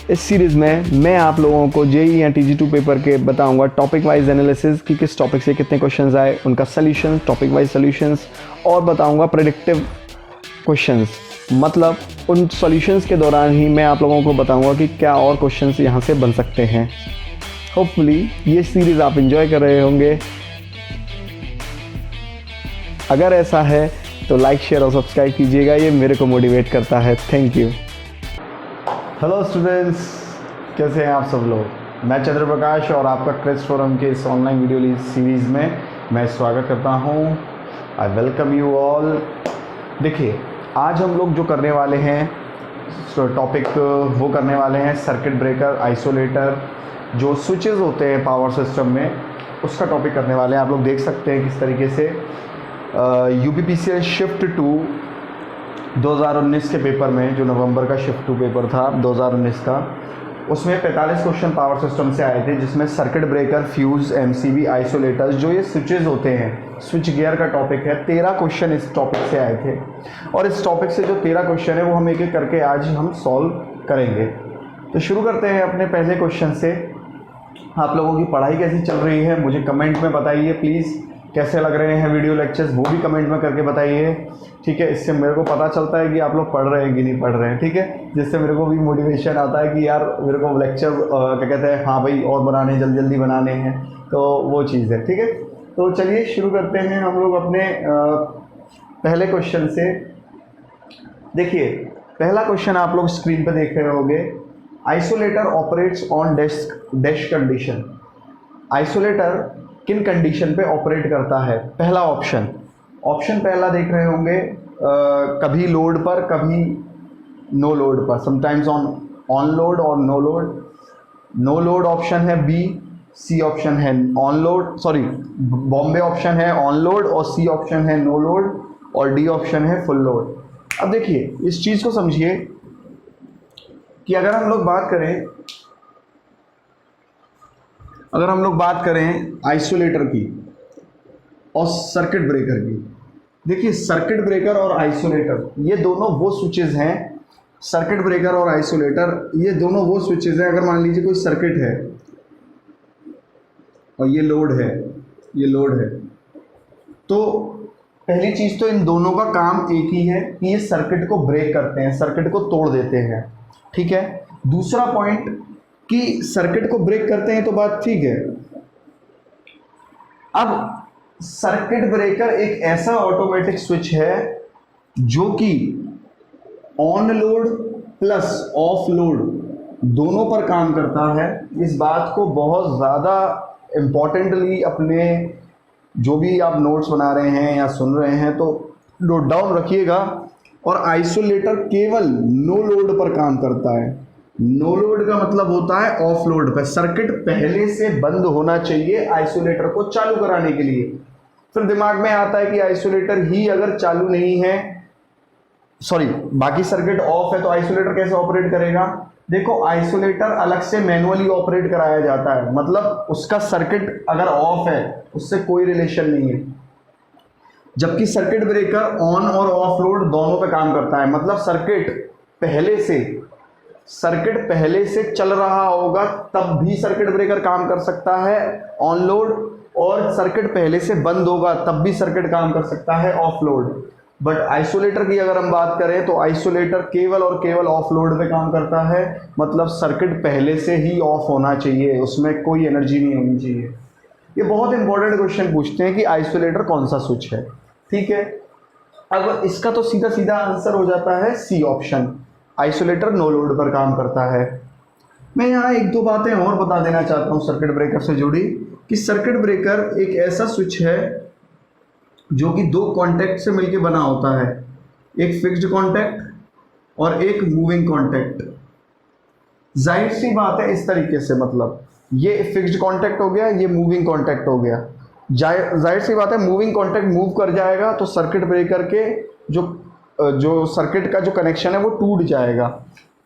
इस सीरीज़ में मैं आप लोगों को जेईई या TG2 पेपर के बताऊंगा टॉपिक वाइज एनालिसिस कि किस टॉपिक से कितने क्वेश्चंस आए, उनका सॉल्यूशन, टॉपिक वाइज सॉल्यूशंस, और बताऊंगा प्रेडिक्टिव क्वेश्चंस। मतलब उन सॉल्यूशंस के दौरान ही मैं आप लोगों को बताऊंगा कि क्या और क्वेश्चंस यहाँ से बन सकते हैं। होपफुली ये सीरीज़ आप एंजॉय कर रहे होंगे। अगर ऐसा है तो लाइक, शेयर और सब्सक्राइब कीजिएगा, ये मेरे को मोटिवेट करता है। Thank you. हेलो स्टूडेंट्स, कैसे हैं आप सब लोग। मैं चंद्र प्रकाश और आपका क्रेस्ट फोरम के इस ऑनलाइन वीडियो सीरीज़ में मैं स्वागत करता हूं। I welcome you all. देखिए, आज हम लोग जो करने वाले हैं टॉपिक वो करने वाले हैं सर्किट ब्रेकर, आइसोलेटर, जो स्विचेस होते हैं पावर सिस्टम में, उसका टॉपिक करने वाले हैं। आप लोग देख सकते हैं किस तरीके से UPPCL शिफ्ट 2 2019 के पेपर में, जो नवंबर का शिफ्ट 2 पेपर था 2019 का, उसमें 45 क्वेश्चन पावर सिस्टम से आए थे, जिसमें circuit breaker, fuse, MCB, isolators, जो ये स्विचेस होते हैं, स्विच गियर का टॉपिक है। 13 क्वेश्चन इस टॉपिक से आए थे और इस टॉपिक से जो 13 क्वेश्चन है वो हम एक एक करके आज हम सॉल्व करेंगे। तो शुरू करते हैं अपने पहले क्वेश्चन से। आप लोगों की पढ़ाई कैसी चल रही है मुझे कमेंट में बताइए प्लीज़। कैसे लग रहे हैं वीडियो लेक्चर्स वो भी कमेंट में करके बताइए, ठीक है। इससे मेरे को पता चलता है कि आप लोग पढ़ रहे हैं कि नहीं पढ़ रहे हैं, ठीक है। जिससे मेरे को भी मोटिवेशन आता है कि यार मेरे को लेक्चर क्या कहते हैं, हाँ भाई और बनाने, जल्दी जल्दी बनाने हैं, तो वो चीज़ है, ठीक है। तो चलिए शुरू करते हैं हम लोग अपने पहले क्वेश्चन से। देखिए, पहला क्वेश्चन आप लोग स्क्रीन पर देख रहे होंगे। Isolator operates on dash condition. Isolator किन कंडीशन पे ऑपरेट करता है? पहला ऑप्शन पहला देख रहे होंगे, कभी लोड पर, कभी नो लोड पर, समटाइम्स ऑन लोड और no load. No load option है बी, सी ऑप्शन है ऑन लोड, सॉरी बॉम्बे ऑप्शन है ऑन लोड और सी ऑप्शन है नो लोड और डी ऑप्शन है फुल लोड। अब देखिए, इस चीज़ को समझिए कि अगर हम लोग बात करें आइसोलेटर की और सर्किट ब्रेकर की। देखिए, सर्किट ब्रेकर और आइसोलेटर ये दोनों वो स्विचेस हैं। सर्किट ब्रेकर और आइसोलेटर ये दोनों वो स्विचेस हैं। अगर मान लीजिए कोई सर्किट है और ये लोड है, तो पहली चीज़ तो इन दोनों का काम एक ही है कि ये सर्किट को ब्रेक करते हैं, सर्किट को तोड़ देते हैं, ठीक है। दूसरा पॉइंट कि सर्किट को ब्रेक करते हैं तो बात ठीक है। अब सर्किट ब्रेकर एक ऐसा ऑटोमेटिक स्विच है जो कि on load plus of load दोनों पर काम करता है। इस बात को बहुत ज़्यादा इम्पॉर्टेंटली अपने जो भी आप नोट्स बना रहे हैं या सुन रहे हैं तो नोट डाउन रखिएगा। और आइसोलेटर केवल नो लोड पर काम करता है। नो लोड का मतलब होता है ऑफ लोड पर। सर्किट पहले से बंद होना चाहिए आइसोलेटर को चालू कराने के लिए। फिर दिमाग में आता है कि आइसोलेटर ही अगर चालू नहीं है, सॉरी बाकी सर्किट ऑफ है तो आइसोलेटर कैसे ऑपरेट करेगा? देखो, आइसोलेटर अलग से मैनुअली ऑपरेट कराया जाता है, मतलब उसका सर्किट अगर ऑफ है उससे कोई रिलेशन नहीं है। जबकि सर्किट ब्रेकर ऑन और ऑफ लोड दोनों पे काम करता है, मतलब सर्किट पहले से चल रहा होगा तब भी सर्किट ब्रेकर काम कर सकता है ऑन लोड, और सर्किट पहले से बंद होगा तब भी सर्किट काम कर सकता है ऑफ लोड। बट आइसोलेटर की अगर हम बात करें तो आइसोलेटर केवल और केवल ऑफ लोड पे काम करता है, मतलब सर्किट पहले से ही ऑफ होना चाहिए, उसमें कोई एनर्जी नहीं होनी चाहिए। ये बहुत इंपॉर्टेंट क्वेश्चन पूछते हैं कि आइसोलेटर कौन सा स्विच है, ठीक है। अब इसका तो सीधा सीधा आंसर हो जाता है C option, isolator no load पर काम करता है। मैं यहाँ एक दो बातें और बता देना चाहता हूँ सर्किट ब्रेकर से जुड़ी, कि सर्किट ब्रेकर एक ऐसा स्विच है जो कि दो कॉन्टैक्ट से मिलकर बना होता है, एक फिक्स्ड कॉन्टैक्ट और एक मूविंग कॉन्टैक्ट। जाहिर सी बात है, इस तरीके से, मतलब ये फिक्स्ड कॉन्टैक्ट हो गया, ये मूविंग कॉन्टैक्ट हो गया। जाहिर सी बात है, मूविंग कॉन्टैक्ट मूव कर जाएगा तो सर्किट ब्रेकर के जो सर्किट का जो कनेक्शन है वो टूट जाएगा।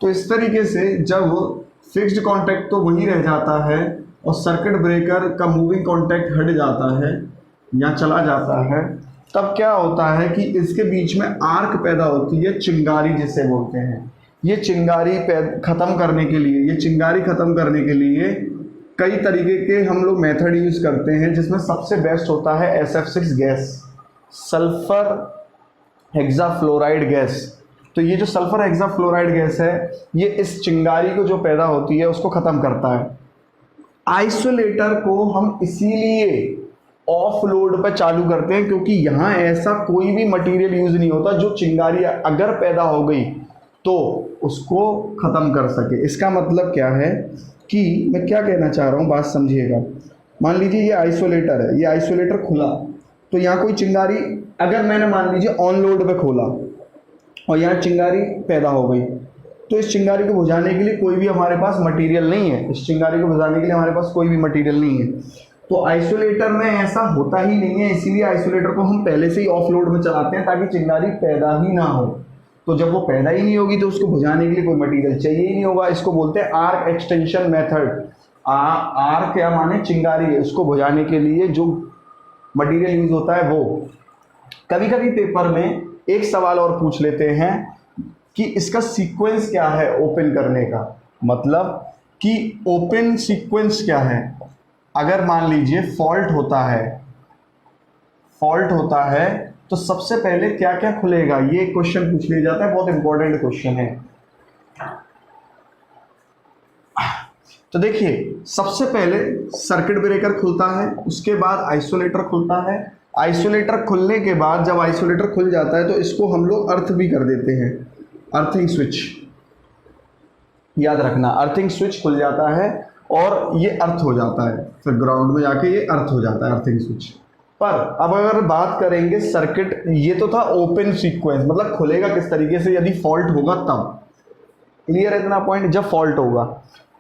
तो इस तरीके से जब फिक्स्ड कॉन्टैक्ट तो वहीं रह जाता है और सर्किट ब्रेकर का मूविंग कॉन्टैक्ट हट जाता है या चला जाता है, तब क्या होता है कि इसके बीच में आर्क पैदा होती है, चिंगारी जिसे बोलते हैं। ये चिंगारी ख़त्म करने के लिए, ये चिंगारी ख़त्म करने के लिए कई तरीके के हम लोग मेथड यूज़ करते हैं, जिसमें सबसे बेस्ट होता है SF6 gas, sulphur hexafluoride gas. तो ये जो सल्फर हेक्साफ्लोराइड गैस है, ये इस चिंगारी को जो पैदा होती है उसको ख़त्म करता है। आइसोलेटर को हम इसीलिए ऑफ लोड पर चालू करते हैं, क्योंकि यहाँ ऐसा कोई भी मटेरियल यूज़ नहीं होता जो चिंगारी अगर पैदा हो गई तो उसको ख़त्म कर सके। इसका मतलब क्या है कि मैं क्या कहना चाह रहा हूँ, बात समझिएगा। मान लीजिए ये आइसोलेटर है, ये आइसोलेटर खुला, तो यहाँ कोई चिंगारी, अगर मैंने मान लीजिए ऑन लोड पे खोला और यहाँ चिंगारी पैदा हो गई, तो इस चिंगारी को बुझाने के लिए कोई भी हमारे पास मटेरियल नहीं है, इस चिंगारी को बुझाने के लिए हमारे पास कोई भी मटेरियल नहीं है। तो आइसोलेटर में ऐसा होता ही नहीं है, इसीलिए आइसोलेटर को हम पहले से ही ऑफ लोड में चलाते हैं ताकि चिंगारी पैदा ही ना हो। तो जब वो पैदा ही नहीं होगी तो उसको बुझाने के लिए कोई मटेरियल चाहिए ही नहीं होगा। इसको बोलते हैं आर्क एक्सटेंशन मेथड। आर्क क्या माने, चिंगारी है, उसको बुझाने के लिए जो मटेरियल यूज होता है वो। कभी कभी पेपर में एक सवाल और पूछ लेते हैं कि इसका सीक्वेंस क्या है ओपन करने का, मतलब कि ओपन सीक्वेंस क्या है। अगर मान लीजिए फॉल्ट होता है तो सबसे पहले क्या क्या खुलेगा, ये क्वेश्चन पूछ लिया जाता है, बहुत इंपॉर्टेंट क्वेश्चन है। तो देखिए, सबसे पहले सर्किट ब्रेकर खुलता है, उसके बाद आइसोलेटर खुलता है। आइसोलेटर खुलने के बाद जब आइसोलेटर खुल जाता है तो इसको हम लोग अर्थ भी कर देते हैं, अर्थिंग स्विच, याद रखना, अर्थिंग स्विच खुल जाता है और ये अर्थ हो जाता है, फिर ग्राउंड में जाके ये अर्थ हो जाता है, अर्थिंग स्विच। पर अब अगर बात करेंगे सर्किट, ये तो था ओपन सीक्वेंस, मतलब खुलेगा किस तरीके से, यदि फॉल्ट होगा तब। क्लियर है इतना पॉइंट, जब फॉल्ट होगा।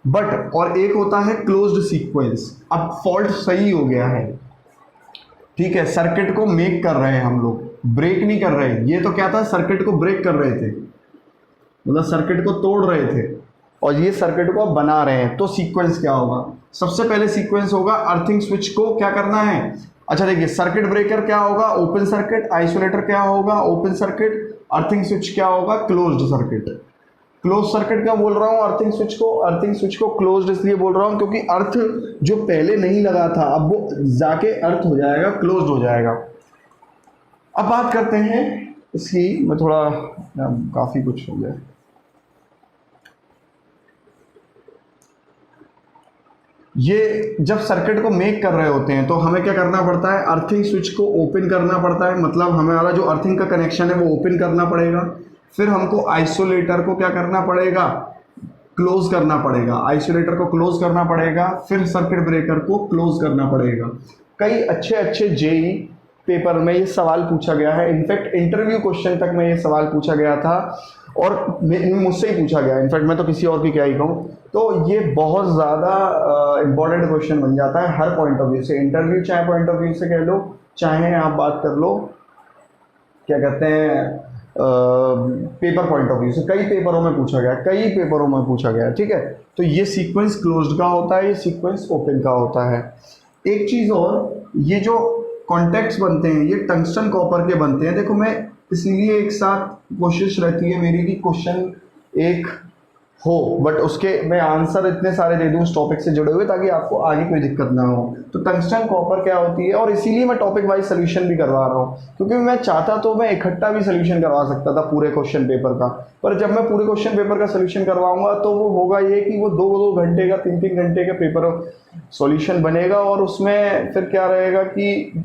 बट और एक होता है क्लोज्ड सीक्वेंस। अब फॉल्ट सही हो गया है, ठीक है, सर्किट को मेक कर रहे हैं हम लोग, ब्रेक नहीं कर रहे। ये तो क्या था, सर्किट को ब्रेक कर रहे थे, मतलब सर्किट को तोड़ रहे थे, और ये सर्किट को अब बना रहे हैं। तो सीक्वेंस क्या होगा, सबसे पहले सीक्वेंस होगा अर्थिंग स्विच को क्या करना है। अच्छा देखिए, सर्किट ब्रेकर क्या होगा, ओपन सर्किट। आइसोलेटर क्या होगा, ओपन सर्किट। अर्थिंग स्विच क्या होगा, क्लोज्ड सर्किट। क्लोज सर्किट क्या बोल रहा हूँ, अर्थिंग स्विच को क्लोज्ड इसलिए बोल रहा हूँ क्योंकि अर्थ जो पहले नहीं लगा था अब वो जाके अर्थ हो जाएगा, क्लोज्ड हो जाएगा। अब बात करते हैं इसकी, मैं थोड़ा काफी कुछ हो गया। ये जब सर्किट को मेक कर रहे होते हैं तो हमें क्या करना पड़ता है, अर्थिंग स्विच को ओपन करना पड़ता है, मतलब हमारा जो अर्थिंग का कनेक्शन है वो ओपन करना पड़ेगा। फिर हमको आइसोलेटर को क्या करना पड़ेगा, क्लोज करना पड़ेगा, आइसोलेटर को क्लोज करना पड़ेगा। फिर सर्किट ब्रेकर को क्लोज करना पड़ेगा। कई अच्छे जेई पेपर में ये सवाल पूछा गया है, इनफैक्ट इंटरव्यू क्वेश्चन तक में ये सवाल पूछा गया था और मुझसे ही पूछा गया, इनफैक्ट मैं तो किसी और की क्या ही कहूँ। तो ये बहुत ज़्यादा इंपॉर्टेंट क्वेश्चन बन जाता है हर पॉइंट ऑफ व्यू से। इंटरव्यू चाहे पॉइंट ऑफ व्यू से कह लो, चाहे आप बात कर लो क्या कहते हैं पेपर पॉइंट ऑफ व्यू से, कई पेपरों में पूछा गया, ठीक है। तो ये सीक्वेंस क्लोज्ड का होता है, ये सीक्वेंस ओपन का होता है। एक चीज़ और, ये जो कॉन्टैक्ट्स बनते हैं ये टंगस्टन कॉपर के बनते हैं। देखो, मैं इसलिए एक साथ कोशिश रहती है मेरी कि क्वेश्चन एक हो, बट उसके मैं आंसर इतने सारे दे दूं उस टॉपिक से जुड़े हुए ताकि आपको आगे कोई दिक्कत ना हो। तो टंगस्टन कॉपर क्या होती है, और इसीलिए मैं टॉपिक वाइज सोल्यूशन भी करवा रहा हूँ, क्योंकि मैं चाहता तो मैं इकट्ठा भी सोल्यूशन करवा सकता था पूरे क्वेश्चन पेपर का, पर जब मैं पूरे क्वेश्चन पेपर का सोल्यूशन करवाऊंगा तो वो होगा ये कि वो 2-2 घंटे का 3-3 घंटे का पेपर सोल्यूशन बनेगा, और उसमें फिर क्या रहेगा कि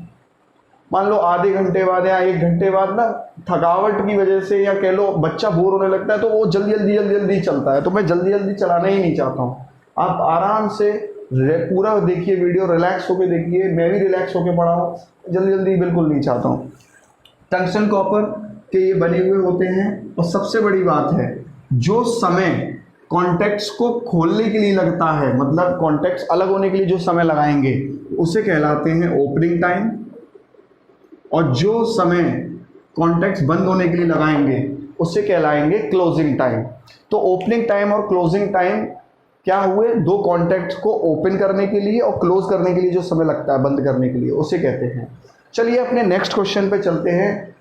मान लो आधे घंटे बाद या 1 घंटे बाद ना थकावट की वजह से या कह लो बच्चा बोर होने लगता है तो वो जल्दी चलता है, तो मैं जल्दी चलाना ही नहीं चाहता हूँ। आप आराम से पूरा देखिए वीडियो, रिलैक्स होकर देखिए, मैं भी रिलैक्स होकर पढ़ाऊँ, जल्दी बिल्कुल नहीं चाहता हूँ। टंगस्टन कॉपर के ये बने हुए होते हैं, और सबसे बड़ी बात है जो समय कॉन्टैक्ट्स को खोलने के लिए लगता है, मतलब कॉन्टैक्ट्स अलग होने के लिए जो समय लगाएंगे उसे कहलाते हैं ओपनिंग टाइम, और जो समय कॉन्टैक्ट्स बंद होने के लिए लगाएंगे उसे कहलाएंगे क्लोजिंग टाइम। तो ओपनिंग टाइम और क्लोजिंग टाइम क्या हुए, 2 कॉन्टैक्ट्स को ओपन करने के लिए और क्लोज करने के लिए जो समय लगता है बंद करने के लिए उसे कहते हैं। चलिए अपने नेक्स्ट क्वेश्चन पे चलते हैं।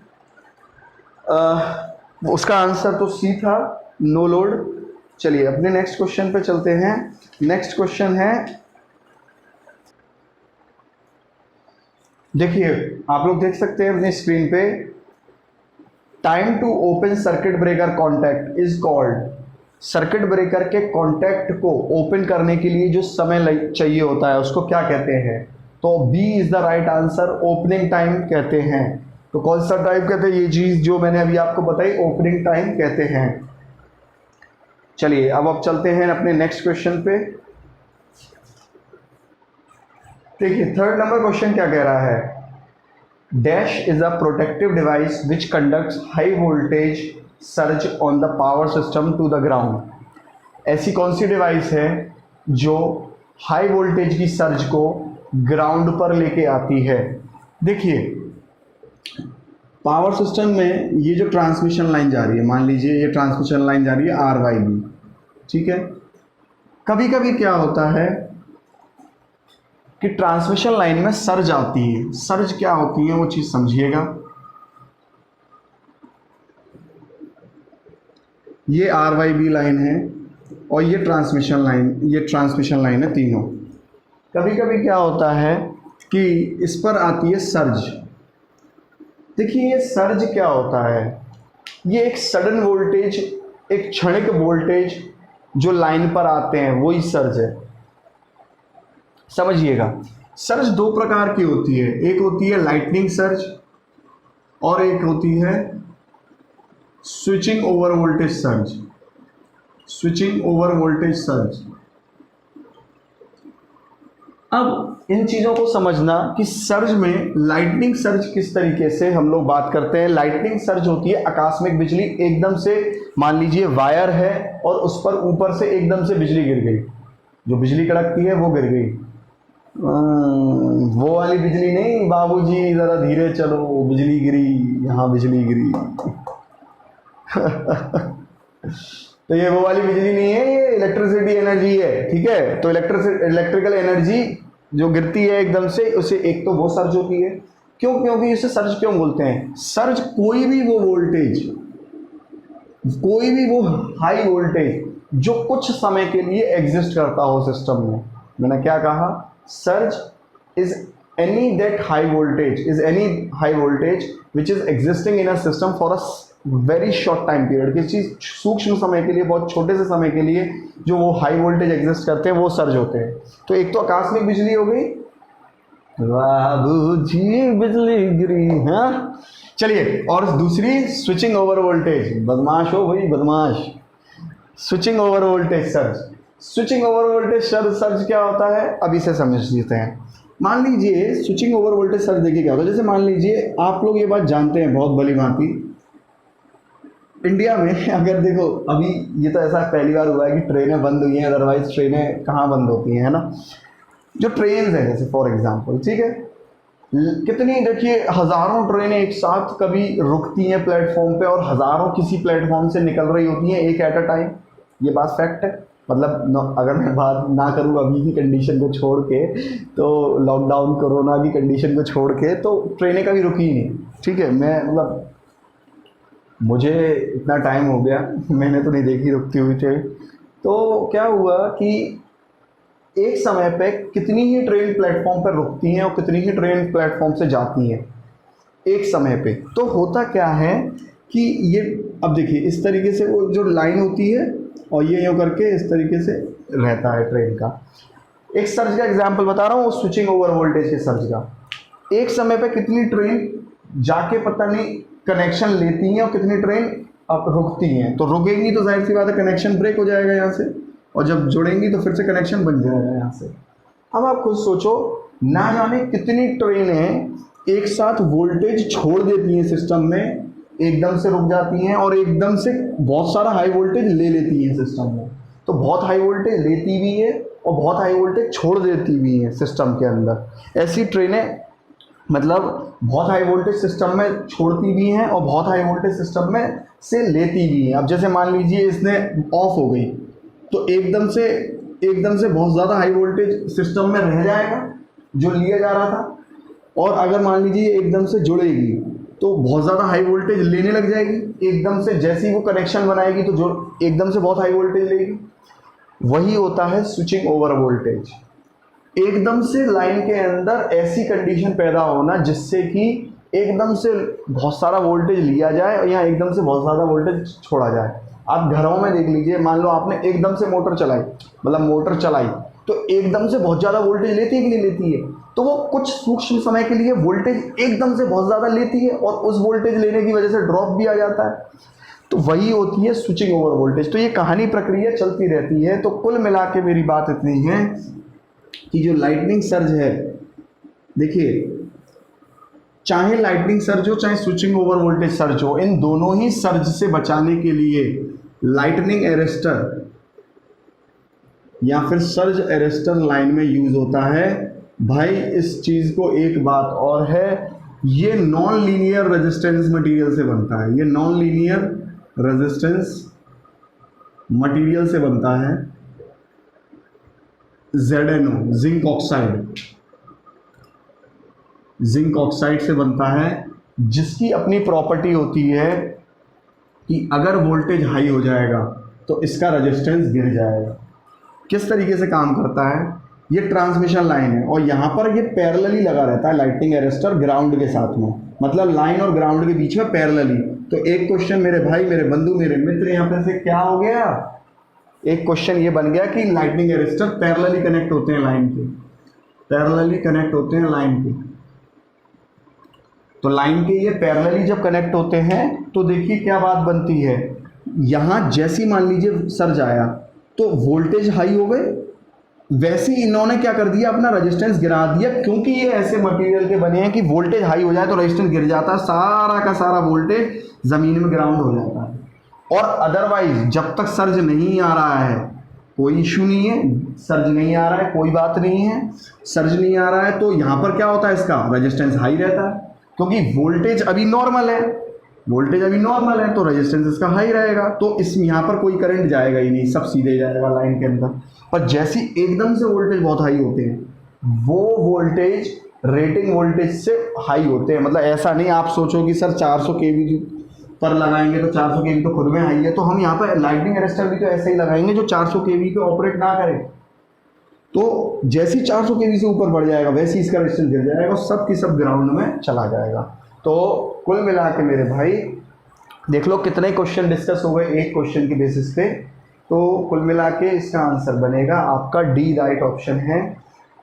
उसका आंसर तो सी था, नो लोड। चलिए अपने नेक्स्ट क्वेश्चन पे चलते हैं। नेक्स्ट क्वेश्चन है, देखिए आप लोग देख सकते हैं अपनी स्क्रीन पे, time to open circuit breaker contact is called. Circuit breaker के कॉन्टैक्ट को ओपन करने के लिए जो समय चाहिए होता है उसको क्या कहते हैं? तो B is the right answer, opening time कहते हैं। तो कौन सा टाइम कहते हैं? ये चीज जो मैंने अभी आपको बताई, ओपनिंग टाइम कहते हैं। चलिए अब चलते हैं अपने नेक्स्ट क्वेश्चन पे। देखिए थर्ड नंबर क्वेश्चन क्या कह रहा है? Dash is a protective device which conducts high voltage surge on the power system to the ground. ऐसी कौन सी डिवाइस है जो हाई वोल्टेज की सर्ज को ग्राउंड पर लेके आती है? देखिए पावर सिस्टम में ये जो ट्रांसमिशन लाइन जा रही है, मान लीजिए ये ट्रांसमिशन लाइन जा रही है RYB, ठीक है। कभी कभी क्या होता है कि ट्रांसमिशन लाइन में सर्ज आती है। सर्ज क्या होती है वो चीज़ समझिएगा। ये RYB लाइन है और ये ट्रांसमिशन लाइन है तीनों। कभी कभी क्या होता है कि इस पर आती है सर्ज। देखिए ये सर्ज क्या होता है? ये एक सडन वोल्टेज, एक क्षणिक वोल्टेज जो लाइन पर आते हैं वही सर्ज है। समझिएगा सर्ज दो प्रकार की होती है, एक होती है लाइटनिंग सर्ज और एक होती है switching over voltage surge. Switching over voltage surge. अब इन चीज़ों को समझना कि सर्ज में लाइटनिंग सर्ज किस तरीके से हम लोग बात करते हैं। लाइटनिंग सर्ज होती है आकस्मिक बिजली, एकदम से मान लीजिए वायर है और उस पर ऊपर से एकदम से बिजली गिर गई, जो बिजली कड़कती है वो गिर गई। वो वाली बिजली नहीं, बाबूजी ज़रा धीरे चलो, बिजली गिरी, यहाँ बिजली गिरी। तो ये वो वाली बिजली नहीं है, ये इलेक्ट्रिसिटी एनर्जी है, ठीक है। तो इलेक्ट्रिकल एनर्जी जो गिरती है एकदम से, उसे एक तो वो सर्ज होती है। क्योंकि इसे सर्ज क्यों बोलते हैं? सर्ज कोई भी वो वोल्टेज, कोई भी वो हाई वोल्टेज जो कुछ समय के लिए एग्जिस्ट करता हो सिस्टम में। मैंने क्या कहा? Surge is any that high voltage is any high voltage which is existing in a system for a very short time period। किसी सूक्ष्म समय के लिए, बहुत छोटे से समय के लिए जो वो हाई वोल्टेज एग्जिस्ट करते हैं वो सर्ज होते हैं। तो एक तो आकस्मिक बिजली हो गई, बाबूजी बिजली गिरी, हाँ। चलिए और दूसरी स्विचिंग ओवर वोल्टेज। बदमाश हो भाई, बदमाश। Switching over voltage surge. Switching over voltage surge क्या होता है अब इसे समझ लेते हैं। मान लीजिए स्विचिंग ओवर वोल्टेज सर्ज देखिए क्या होता है। जैसे मान लीजिए आप लोग ये बात जानते हैं बहुत भली भांति, इंडिया में अगर देखो अभी ये तो ऐसा पहली बार हुआ है कि ट्रेनें बंद हुई हैं, अदरवाइज ट्रेनें कहाँ बंद होती हैं, है ना। जो ट्रेन है जैसे फॉर एग्जांपल, ठीक है, कितनी देखिए हज़ारों ट्रेनें एक साथ कभी रुकती हैं प्लेटफॉर्म पे और हज़ारों किसी प्लेटफॉर्म से निकल रही होती हैं एक एट अ टाइम। ये बात फैक्ट है। मतलब अगर मैं बात ना करूँ अभी की कंडीशन को छोड़ के, तो लॉकडाउन कोरोना की कंडीशन को छोड़ के, तो ट्रेनें कभी रुकी ही नहीं, ठीक है। मैं मतलब मुझे इतना टाइम हो गया, मैंने तो नहीं देखी रुकती हुई ट्रेन। तो क्या हुआ कि एक समय पे कितनी ही ट्रेन प्लेटफॉर्म पर रुकती हैं और कितनी ही ट्रेन प्लेटफॉर्म से जाती हैं एक समय पे। तो होता क्या है कि ये अब देखिए इस तरीके से वो जो लाइन होती है और ये यूँ करके इस तरीके से रहता है ट्रेन का। एक सर्ज का एग्जांपल बता रहा हूँ, स्विचिंग ओवर वोल्टेज के सर्ज का। एक समय पे कितनी ट्रेन जाके पता नहीं कनेक्शन लेती हैं और कितनी ट्रेन अब रुकती हैं। तो रुकेंगी तो जाहिर सी बात है कनेक्शन ब्रेक हो जाएगा यहाँ से, और जब जुड़ेंगी तो फिर से कनेक्शन बन जाएगा यहाँ से। अब आप खुद सोचो, ना जाने कितनी ट्रेनें एक साथ वोल्टेज छोड़ देती हैं सिस्टम में, एकदम से रुक जाती हैं और एकदम से बहुत सारा हाई वोल्टेज ले लेती हैं सिस्टम में। तो बहुत हाई वोल्टेज लेती भी है और बहुत हाई वोल्टेज छोड़ देती भी हैं सिस्टम के अंदर। ऐसी ट्रेनें मतलब बहुत हाई वोल्टेज सिस्टम में छोड़ती भी हैं और बहुत हाई वोल्टेज सिस्टम में से लेती भी हैं। अब जैसे मान लीजिए इसने ऑफ हो गई तो एकदम से बहुत ज़्यादा हाई वोल्टेज सिस्टम में रह जाएगा जो लिया जा रहा था, और अगर मान लीजिए एकदम से जुड़ेगी तो बहुत ज़्यादा हाई वोल्टेज लेने लग जाएगी एकदम से, जैसे ही वो कनेक्शन बनाएगी तो जो एकदम से बहुत हाई वोल्टेज लेगी। वही होता है स्विचिंग ओवर वोल्टेज। एकदम से लाइन के अंदर ऐसी कंडीशन पैदा होना जिससे कि एकदम से बहुत सारा वोल्टेज लिया जाए और यहाँ एकदम से बहुत ज़्यादा वोल्टेज छोड़ा जाए। आप घरों में देख लीजिए, मान लो आपने एकदम से मोटर चलाई, मतलब मोटर चलाई तो एकदम से बहुत ज़्यादा वोल्टेज लेती है कि नहीं लेती है, तो वो कुछ सूक्ष्म समय के लिए वोल्टेज एकदम से बहुत ज़्यादा लेती है और उस वोल्टेज लेने की वजह से ड्रॉप भी आ जाता है। तो वही होती है स्विचिंग ओवर वोल्टेज। तो ये कहानी प्रक्रिया चलती रहती है। तो कुल मिला के मेरी बात इतनी है कि जो लाइटनिंग सर्ज है, देखिए चाहे लाइटनिंग सर्ज हो चाहे स्विचिंग ओवर वोल्टेज सर्ज हो, इन दोनों ही सर्ज से बचाने के लिए लाइटनिंग एरेस्टर या फिर सर्ज एरेस्टर लाइन में यूज होता है। भाई इस चीज़ को एक बात और है, ये नॉन लीनियर रेजिस्टेंस मटेरियल से बनता है। ये नॉन लीनियर रेजिस्टेंस मटेरियल से बनता है। ZnO zinc oxide, zinc oxide से बनता है, जिसकी अपनी प्रॉपर्टी होती है कि अगर वोल्टेज हाई हो जाएगा तो इसका रेजिस्टेंस गिर जाएगा। किस तरीके से काम करता है, ये ट्रांसमिशन लाइन है और यहाँ पर ये पैरेलली लगा रहता है लाइटनिंग एरेस्टर ग्राउंड के साथ में, मतलब लाइन और ग्राउंड के बीच में पैरेलली। तो एक क्वेश्चन मेरे भाई, मेरे बंधु, मेरे मित्र, यहाँ पे से क्या हो गया, एक क्वेश्चन ये बन गया कि लाइटनिंग एरेस्टर पैरेलली कनेक्ट होते हैं लाइन के, पैरेलली कनेक्ट होते हैं लाइन के। तो लाइन के ये पैरेलली जब कनेक्ट होते हैं तो देखिए क्या बात बनती है, यहाँ जैसी मान लीजिए सर्ज आया तो वोल्टेज हाई हो गए, वैसे ही इन्होंने क्या कर दिया, अपना रेजिस्टेंस गिरा दिया, क्योंकि ये ऐसे मटेरियल के बने हैं कि वोल्टेज हाई हो जाए तो रेजिस्टेंस गिर जाता है, सारा का सारा वोल्टेज ज़मीन में ग्राउंड हो जाता है। और अदरवाइज जब तक सर्ज नहीं आ रहा है कोई इशू नहीं है, सर्ज नहीं आ रहा है कोई बात नहीं है, सर्ज नहीं आ रहा है तो यहाँ पर क्या होता है, इसका रेजिस्टेंस हाई रहता है, क्योंकि वोल्टेज अभी नॉर्मल है, वोल्टेज अभी नॉर्मल है तो रेजिस्टेंस इसका हाई रहेगा। तो इस यहाँ पर कोई करंट जाएगा ही नहीं, सब सीधे जाएगा लाइन के अंदर। पर जैसी एकदम से वोल्टेज बहुत हाई होते हैं वो वोल्टेज रेटिंग वोल्टेज से हाई होते हैं। मतलब ऐसा नहीं आप सोचो कि सर 400 kV पर लगाएंगे तो 400 kV तो खुद में हाई है, तो हम यहाँ पर लाइटनिंग अरेस्टर भी तो ऐसे ही लगाएंगे जो 400 kV पे ऑपरेट ना करे। तो जैसी 400 kV से ऊपर बढ़ जाएगा वैसे इसका रेजिस्टेंस गिर जाएगा और सब की सब ग्राउंड में चला जाएगा। तो कुल मिला के मेरे भाई देख लो कितने क्वेश्चन डिस्कस हो गए एक क्वेश्चन की बेसिस पे। तो कुल मिला के इसका आंसर बनेगा आपका डी, राइट ऑप्शन है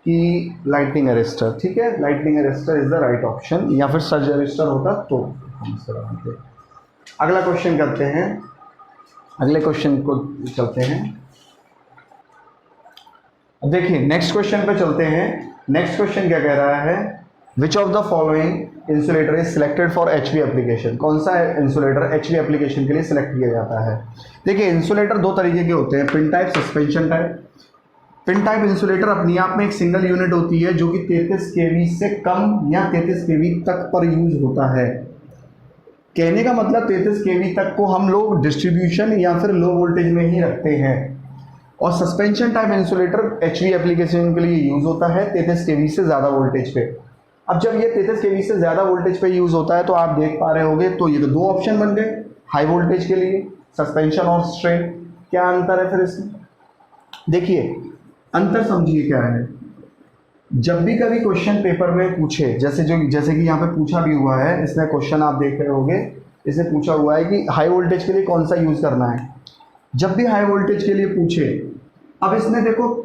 कि लाइटनिंग अरेस्टर। ठीक है, lightning arrester is the right option, या फिर सर्ज अरेस्टर होता तो आंसर आते। अगला क्वेश्चन करते हैं, अगले क्वेश्चन को चलते हैं। अब देखिए नेक्स्ट क्वेश्चन पे चलते हैं। नेक्स्ट क्वेश्चन क्या कह रहा है, which of the following insulator is selected for HV application. कौन सा इंसुलेटर HV एप्लीकेशन के लिए सिलेक्ट किया जाता है। देखिए इंसुलेटर दो तरीके के होते हैं, pin type, suspension type. Pin type insulator अपनी आप में एक सिंगल यूनिट होती है जो कि 33 kV से कम या 33 kV तक पर यूज होता है। कहने का मतलब 33 kV तक को हम लोग डिस्ट्रीब्यूशन या फिर लो वोल्टेज में ही रखते हैं। और suspension type insulator HV application के लिए यूज होता है 33 kV से ज़्यादा वोल्टेज पे। अब जब ये 33 kV से ज़्यादा वोल्टेज पे यूज़ होता है तो आप देख पा रहे होगे, तो ये तो दो ऑप्शन बन गए हाई वोल्टेज के लिए, सस्पेंशन और स्ट्रेन। क्या अंतर है फिर इसमें, देखिए अंतर समझिए क्या है। जब भी कभी क्वेश्चन पेपर में पूछे, जैसे कि यहाँ पे पूछा भी हुआ है, इसमें क्वेश्चन आप देख रहे होगे, इसे पूछा हुआ है कि हाई वोल्टेज के लिए कौन सा यूज़ करना है। जब भी हाई वोल्टेज के लिए पूछे, अब इसमें देखो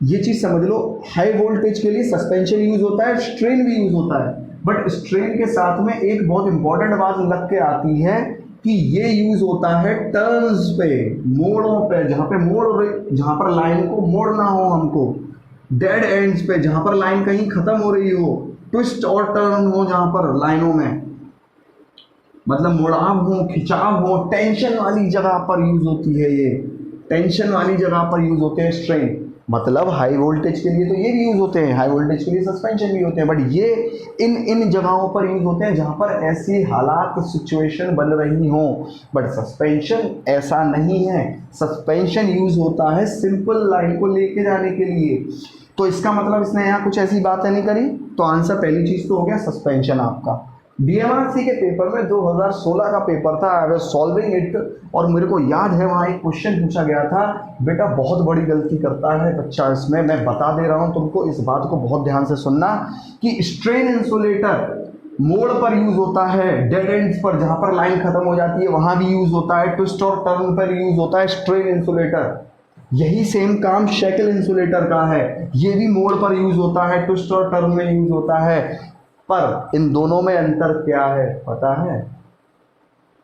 ये चीज़ समझ लो, हाई वोल्टेज के लिए सस्पेंशन यूज होता है, स्ट्रेन भी यूज होता है, बट स्ट्रेन के साथ में एक बहुत इंपॉर्टेंट बात लग के आती है कि ये यूज होता है टर्न्स पे, मोड़ों पे, जहाँ पे जहाँ पर लाइन को मोड़ना हो हमको, डेड एंड्स पे जहाँ पर लाइन कहीं खत्म हो रही हो, ट्विस्ट और टर्न हो जहाँ पर लाइनों में, मतलब मुड़ाव हो, खिंचाव हो, टेंशन वाली जगह पर यूज होती है। ये टेंशन वाली जगह पर यूज होते हैं स्ट्रेन। मतलब हाई वोल्टेज के लिए तो ये भी यूज़ होते हैं, हाई वोल्टेज के लिए सस्पेंशन भी होते हैं, बट ये इन जगहों पर यूज़ होते हैं जहाँ पर ऐसी हालात सिचुएशन बन रही हो। बट सस्पेंशन ऐसा नहीं है, सस्पेंशन यूज़ होता है सिंपल लाइन को लेके जाने के लिए। तो इसका मतलब इसने यहाँ कुछ ऐसी बातें नहीं करी, तो आंसर पहली चीज़ तो हो गया सस्पेंशन आपका। DMRC के पेपर में 2016 का पेपर था, आई वाज सॉल्विंग इट, और मेरे को याद है वहाँ एक क्वेश्चन पूछा गया था, बेटा बहुत बड़ी गलती करता है बच्चा इसमें, मैं बता दे रहा हूँ तुमको, इस बात को बहुत ध्यान से सुनना, कि स्ट्रेन इंसुलेटर मोड़ पर यूज होता है, डेड एंड्स पर जहाँ पर लाइन खत्म हो जाती है वहाँ भी यूज होता है, ट्विस्ट और टर्न पर यूज होता है स्ट्रेन इंसुलेटर। यही सेम काम शेकल इंसुलेटर का है, ये भी मोड़ पर यूज होता है, ट्विस्ट और टर्न में यूज होता है। पर इन दोनों में अंतर क्या है पता है?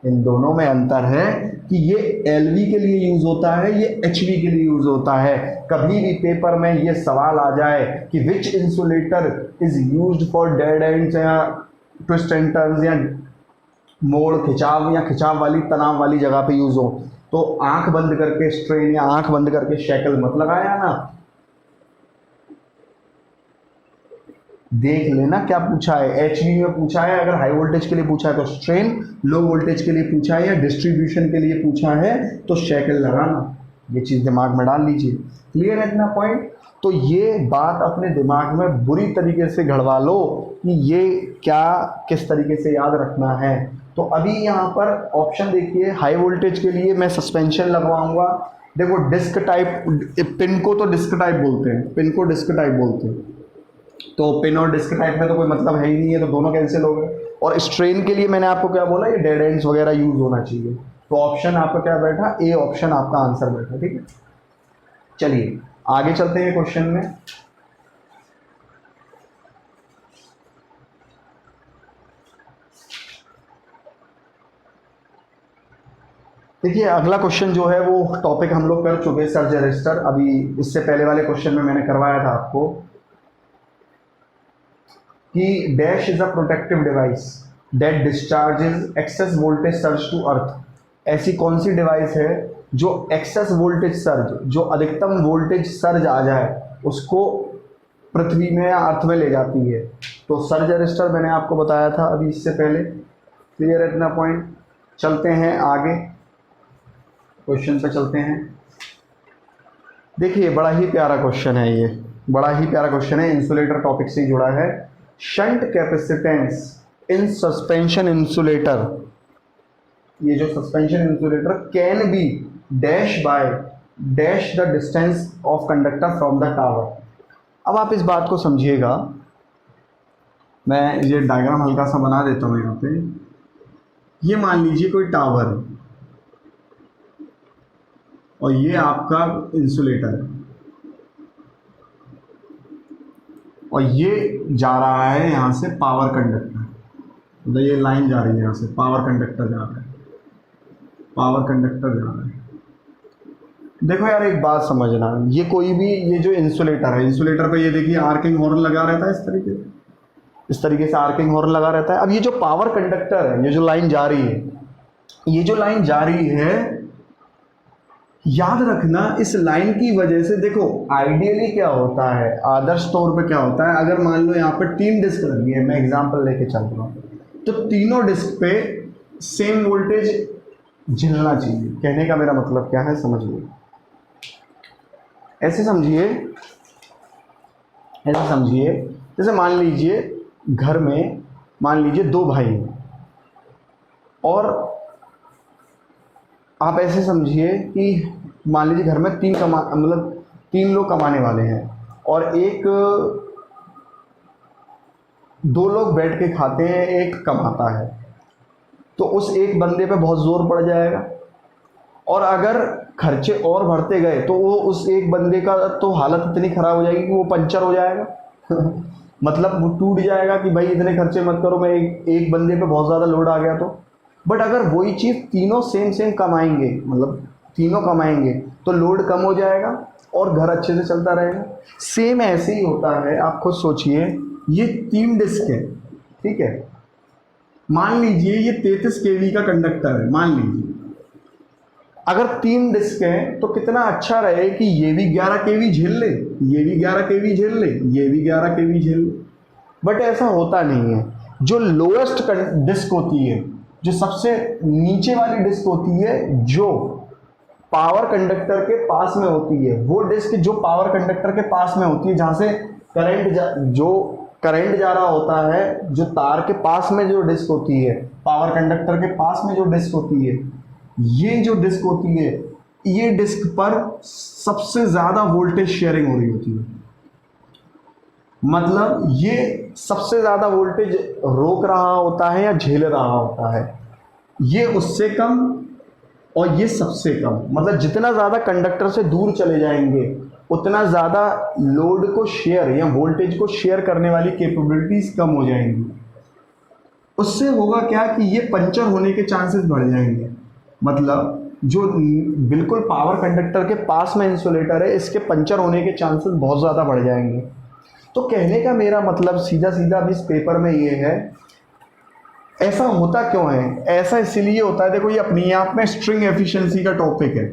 इन दोनों में अंतर है कि ये LV के लिए यूज होता है, ये HV के लिए यूज होता है। कभी भी पेपर में ये सवाल आ जाए कि which insulator is used for dead ends या ट्विस्ट एंड टर्न्स या मोड़ खिंचाव या खिंचाव वाली तनाव वाली जगह पे यूज हो, तो आंख बंद करके स्ट्रेन या आंख बंद करके शेकल मत लगाया ना, देख लेना क्या पूछा है। HV में पूछा है, अगर हाई वोल्टेज के लिए पूछा है तो स्ट्रेन, लो वोल्टेज के लिए पूछा है या डिस्ट्रीब्यूशन के लिए पूछा है तो शेकल लगाना। ये चीज़ दिमाग में डाल लीजिए। क्लियर है इतना पॉइंट? तो ये बात अपने दिमाग में बुरी तरीके से घड़वा लो कि ये क्या किस तरीके से याद रखना है। तो अभी यहाँ पर ऑप्शन देखिए, हाई वोल्टेज के लिए मैं सस्पेंशन लगवाऊंगा। देखो डिस्क टाइप, पिन को तो डिस्क टाइप बोलते हैं, पिन को डिस्क टाइप बोलते हैं, तो पिन और डिस्क टाइप में तो कोई मतलब है ही नहीं है, तो दोनों कैंसिल हो गए। और स्ट्रेन के लिए मैंने आपको क्या बोला, ये डेड एंड्स वगैरह यूज होना चाहिए, तो ऑप्शन आपका क्या बैठा, ए ऑप्शन आपका आंसर बैठा। ठीक है, चलिए आगे चलते हैं क्वेश्चन में। देखिए अगला क्वेश्चन जो है वो टॉपिक हम लोग कर चुके सर्ज अरेस्टर, अभी इससे पहले वाले क्वेश्चन में मैंने करवाया था आपको कि dash is a protective device that discharges excess voltage surge to earth. ऐसी कौन सी डिवाइस है जो एक्सेस वोल्टेज सर्ज, जो अधिकतम वोल्टेज सर्ज आ जाए उसको पृथ्वी में या अर्थ में ले जाती है? तो सर्ज अरेस्टर मैंने आपको बताया था अभी इससे पहले। क्लियर है इतना पॉइंट? चलते हैं आगे क्वेश्चन पे चलते हैं। देखिए बड़ा ही प्यारा क्वेश्चन है ये, बड़ा ही प्यारा क्वेश्चन है, इंसुलेटर टॉपिक से जुड़ा है। Shunt capacitance in suspension insulator, ये जो suspension insulator can be dash by dash the distance of conductor from the tower. अब आप इस बात को समझिएगा, मैं ये डायग्राम हल्का सा बना देता हूँ यहाँ पे। ये मान लीजिए कोई टावर है और ये आपका इंसुलेटर है, और ये जा रहा है यहाँ से पावर कंडक्टर, मतलब ये लाइन जा रही है यहाँ से, पावर कंडक्टर जा रहा है, पावर कंडक्टर जा रहा है। देखो यार एक बात समझना, ये कोई भी, ये जो इंसुलेटर है, इंसुलेटर पे ये देखिए आर्किंग हॉर्न लगा रहता है इस तरीके से आर्किंग हॉर्न लगा रहता है। अब ये जो पावर कंडक्टर है, ये जो लाइन जा रही है, ये जो लाइन जा रही है, याद रखना इस लाइन की वजह से, देखो आइडियली क्या होता है, आदर्श तौर पे क्या होता है, अगर मान लो यहाँ पे 3 डिस्क लगी है, मैं एग्जांपल लेके चल रहा हूँ, तो तीनों डिस्क पे सेम वोल्टेज झेलना चाहिए। कहने का मेरा मतलब क्या है समझिए, ऐसे समझिए, ऐसे समझिए, जैसे मान लीजिए घर में मान लीजिए 2 भाई हैं, और आप ऐसे समझिए कि मान लीजिए घर में 3 लोग कमाने वाले हैं, और 2 लोग बैठ के खाते हैं, एक कमाता है, तो उस एक बंदे पे बहुत जोर पड़ जाएगा, और अगर खर्चे और बढ़ते गए तो वो उस एक बंदे का तो हालत इतनी ख़राब हो जाएगी कि वो पंचर हो जाएगा मतलब वो टूट जाएगा कि भाई इतने खर्चे मत करो, मैं एक बंदे पे बहुत ज़्यादा लोड आ गया तो। बट अगर वही चीज़ तीनों सेम कमाएंगे, मतलब तीनों कमाएंगे, तो लोड कम हो जाएगा और घर अच्छे से चलता रहेगा। सेम ऐसे ही होता है, आप खुद सोचिए, ये 3 डिस्क है, ठीक है, मान लीजिए ये 33 kV का कंडक्टर है, मान लीजिए अगर 3 डिस्क हैं तो कितना अच्छा रहे कि ये भी 11 kV झेल ले, ये भी 11 kV झेल ले, ये भी 11 kV झेल ले। बट ऐसा होता नहीं है। जो लोएस्ट डिस्क होती है, जो सबसे नीचे वाली डिस्क होती है, जो पावर कंडक्टर के पास में होती है, वो डिस्क जो पावर कंडक्टर के पास में होती है, जहाँ से करंट जो करंट जा रहा होता है, जो तार के पास में जो डिस्क होती है, पावर कंडक्टर के पास में जो डिस्क होती है, ये जो डिस्क होती है, ये डिस्क पर सबसे ज़्यादा वोल्टेज शेयरिंग हो रही होती है। मतलब ये सबसे ज़्यादा वोल्टेज रोक रहा होता है या झेल रहा होता है, ये उससे कम और ये सबसे कम। मतलब जितना ज़्यादा कंडक्टर से दूर चले जाएंगे उतना ज़्यादा लोड को शेयर या वोल्टेज को शेयर करने वाली कैपेबिलिटीज़ कम हो जाएंगी। उससे होगा क्या कि ये पंचर होने के चांसेस बढ़ जाएंगे। मतलब जो बिल्कुल पावर कंडक्टर के पास में इंसुलेटर है, इसके पंचर होने के चांसेस बहुत ज़्यादा बढ़ जाएंगे। तो कहने का मेरा मतलब सीधा सीधा अभी इस पेपर में ये है, ऐसा होता क्यों है? ऐसा इसलिए होता है, देखो ये अपने आप में स्ट्रिंग एफिशिएंसी का टॉपिक है,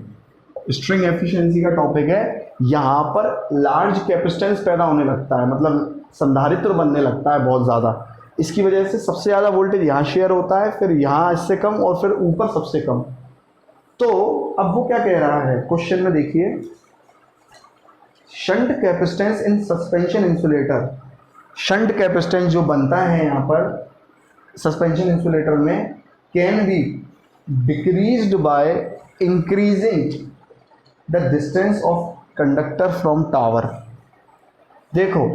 स्ट्रिंग एफिशिएंसी का टॉपिक है। यहाँ पर लार्ज कैपेसिटेंस पैदा होने लगता है, मतलब संधारित्र बनने लगता है बहुत ज़्यादा। इसकी वजह से सबसे ज़्यादा वोल्टेज यहाँ शेयर होता है, फिर यहाँ इससे कम और फिर ऊपर सबसे कम। तो अब वो क्या कह रहा है क्वेश्चन में, देखिए, shunt capacitance in suspension insulator. Shunt capacitance जो बनता है यहाँ पर सस्पेंशन इंसुलेटर में, can be decreased by increasing the distance of conductor from tower. देखो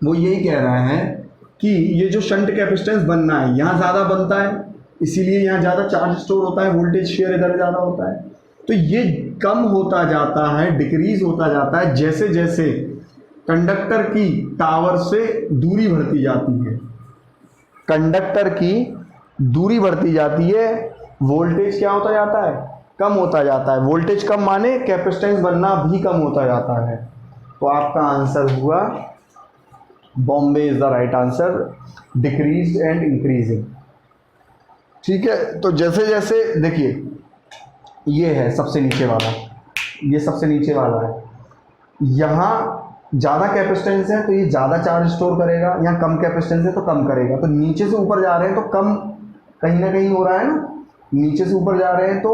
वो यही कह रहा है कि ये जो शंट कैपेसिटेंस बनना है, यहाँ ज़्यादा बनता है, इसीलिए यहाँ ज़्यादा चार्ज स्टोर होता है, वोल्टेज शेयर इधर ज़्यादा होता है। तो ये कम होता जाता है, डिक्रीज होता जाता है जैसे जैसे कंडक्टर की टावर से दूरी बढ़ती जाती है। कंडक्टर की दूरी बढ़ती जाती है, वोल्टेज क्या होता जाता है? कम होता जाता है। वोल्टेज कम माने कैपेसिटेंस बनना भी कम होता जाता है। तो आपका आंसर हुआ Bombay is the right answer, decrease and increasing. ठीक है, तो जैसे जैसे देखिए ये है सबसे नीचे वाला, ये सबसे नीचे वाला है, यहाँ ज़्यादा कैपेसिटेंस है तो ये ज़्यादा चार्ज स्टोर करेगा, यहाँ कम कैपेसिटेंस है तो कम करेगा। तो नीचे से ऊपर जा रहे हैं तो कम कहीं ना कहीं हो रहा है ना, नीचे से ऊपर जा रहे हैं तो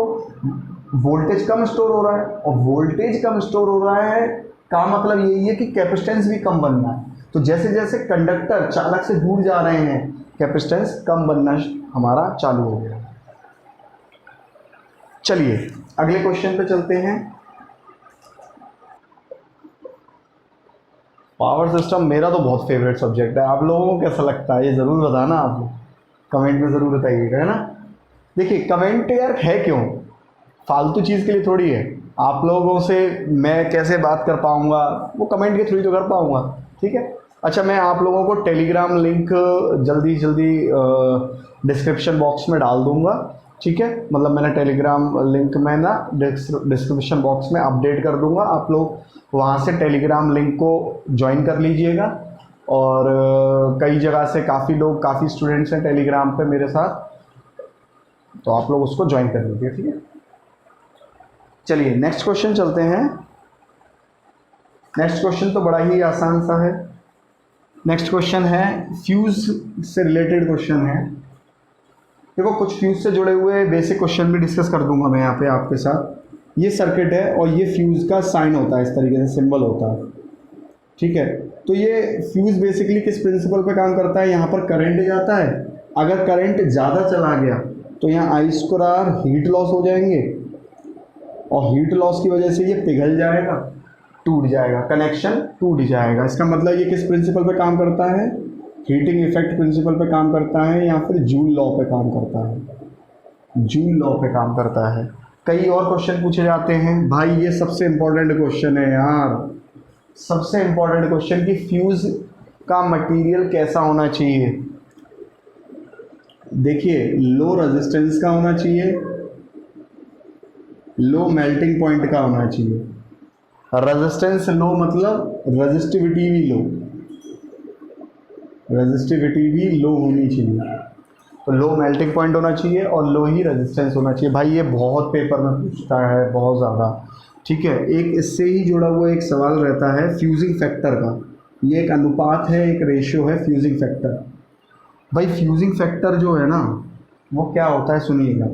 वोल्टेज कम स्टोर हो रहा है, और वोल्टेज कम स्टोर हो रहा है का मतलब यही है कि कैपेसिटेंस भी कम बनना है। तो जैसे जैसे कंडक्टर चालक से दूर जा रहे हैं, कैपेसिटेंस कम बनना हमारा चालू हो गया। चलिए अगले क्वेश्चन पे चलते हैं। पावर सिस्टम मेरा तो बहुत फेवरेट सब्जेक्ट है, आप लोगों को कैसा लगता है ये ज़रूर बताना, आप लोग कमेंट में ज़रूर बताइएगा, है ना। देखिए कमेंट यार है क्यों, फालतू चीज़ के लिए थोड़ी है। आप लोगों से मैं कैसे बात कर पाऊँगा, वो कमेंट के थ्रू तो कर पाऊँगा, ठीक है। अच्छा, मैं आप लोगों को टेलीग्राम लिंक जल्दी जल्दी डिस्क्रिप्शन बॉक्स में डाल दूँगा, ठीक है। मतलब मैंने टेलीग्राम लिंक में ना डिस्क्रिप्शन बॉक्स में अपडेट कर दूँगा, आप लोग वहाँ से टेलीग्राम लिंक को ज्वाइन कर लीजिएगा। और कई जगह से काफ़ी लोग, काफ़ी स्टूडेंट्स हैं टेलीग्राम पे मेरे साथ, तो आप लोग उसको ज्वाइन कर लीजिए, ठीक है। चलिए नेक्स्ट क्वेश्चन चलते हैं। नेक्स्ट क्वेश्चन तो बड़ा ही आसान सा है। नेक्स्ट क्वेश्चन है फ्यूज़ से रिलेटेड क्वेश्चन है। देखो कुछ फ्यूज़ से जुड़े हुए बेसिक क्वेश्चन भी डिस्कस कर दूंगा मैं यहाँ पे आपके साथ। ये सर्किट है और ये फ्यूज़ का साइन होता है, इस तरीके से सिंबल होता है, ठीक है। तो ये फ्यूज़ बेसिकली किस प्रिंसिपल पे काम करता है, यहाँ पर करंट जाता है, अगर करंट ज़्यादा चला गया तो यहाँ आई स्क्वायर हीट लॉस हो जाएंगे, और हीट लॉस की वजह से ये पिघल जाएगा, टूट जाएगा, कनेक्शन टूट जाएगा। इसका मतलब ये किस प्रिंसिपल पे काम करता है, हीटिंग इफेक्ट प्रिंसिपल पे काम करता है, या फिर जूल लॉ पे काम करता है, जूल लॉ पे काम करता है। कई और क्वेश्चन पूछे जाते हैं भाई, ये सबसे इम्पोर्टेंट क्वेश्चन है यार, सबसे इम्पोर्टेंट क्वेश्चन कि फ्यूज़ का मटेरियल कैसा होना चाहिए। देखिए लो रेजिस्टेंस का होना चाहिए, लो मेल्टिंग पॉइंट का होना चाहिए। रेजिस्टेंस लो मतलब रेजिस्टिविटी भी लो, रेजिस्टिविटी भी लो होनी चाहिए। तो लो मेल्टिंग पॉइंट होना चाहिए और लो ही रेजिस्टेंस होना चाहिए। भाई ये बहुत पेपर में पूछता है, बहुत ज़्यादा, ठीक है। एक इससे ही जुड़ा हुआ एक सवाल रहता है फ्यूजिंग फैक्टर का। ये एक अनुपात है, एक रेशियो है फ्यूजिंग फैक्टर। भाई फ्यूजिंग फैक्टर जो है ना वो क्या होता है सुनिएगा,